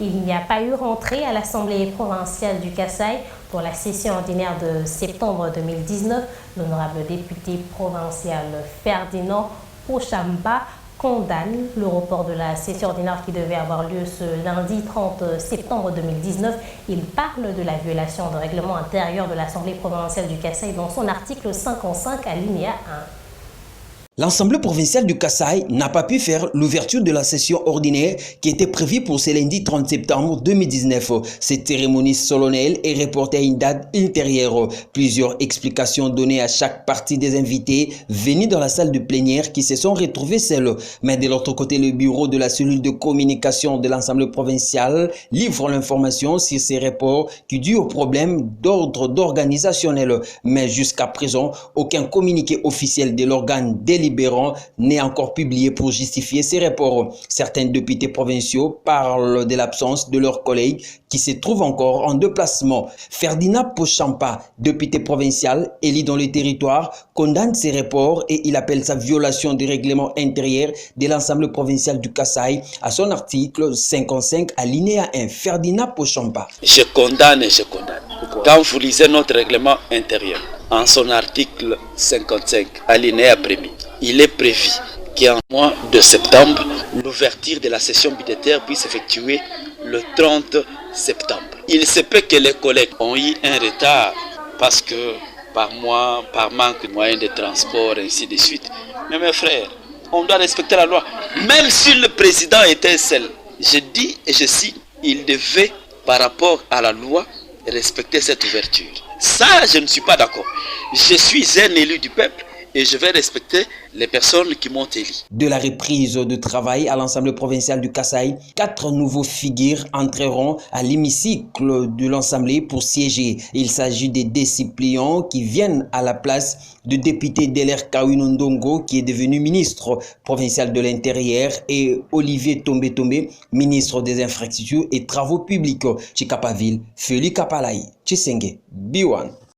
Il n'y a pas eu rentrée à l'Assemblée provinciale du Kasaï pour la session ordinaire de septembre 2019. L'honorable député provincial Ferdinand Pochamba condamne le report de la session ordinaire qui devait avoir lieu ce lundi 30 septembre 2019. Il parle de la violation du règlement intérieur de l'Assemblée provinciale du Kasaï dans son article 55 alinéa 1. L'Assemblée provinciale du Kasaï n'a pas pu faire l'ouverture de la session ordinaire qui était prévue pour ce lundi 30 septembre 2019. Cette cérémonie solennelle est reportée à une date ultérieure. Plusieurs explications données à chaque partie des invités venus dans la salle de plénière qui se sont retrouvés seuls. Mais de l'autre côté, le bureau de la cellule de communication de l'Assemblée provinciale livre l'information sur ces reports qui dû au problème d'organisationnel. Mais jusqu'à présent, aucun communiqué officiel de l'organe délibérant n'est encore publié pour justifier ces reports. Certains députés provinciaux parlent de l'absence de leurs collègues qui se trouvent encore en déplacement. Ferdinand Pochamba, député provincial élu dans le territoire, condamne ces reports et il appelle sa violation du règlement intérieur de l'Assemblée provinciale du Kasaï à son article 55 alinéa 1. Ferdinand Pochamba. Je condamne et je condamne. Quand vous lisez notre règlement intérieur, en son article 55 alinéa 1, il est prévu qu'en mois de septembre, l'ouverture de la session budgétaire puisse effectuer le 30 septembre. Il se peut que les collègues ont eu un retard parce que par manque de moyens de transport, ainsi de suite. Mais mes frères, on doit respecter la loi. Même si le président était seul, je dis et je cite, il devait, par rapport à la loi, respecter cette ouverture. Ça, je ne suis pas d'accord. Je suis un élu du peuple et je vais respecter les personnes qui m'ont élu. De la reprise de travail à l'Assemblée provinciale du Kasaï, 4 nouveaux figures entreront à l'hémicycle de l'Assemblée pour siéger. Il s'agit des discipliants qui viennent à la place du député Deler Kawinondongo qui est devenu ministre provincial de l'Intérieur et Olivier Tombe Tombe, ministre des Infrastructures et Travaux publics. Chikapaville, Feli Kapalaï, Chisenge, B1.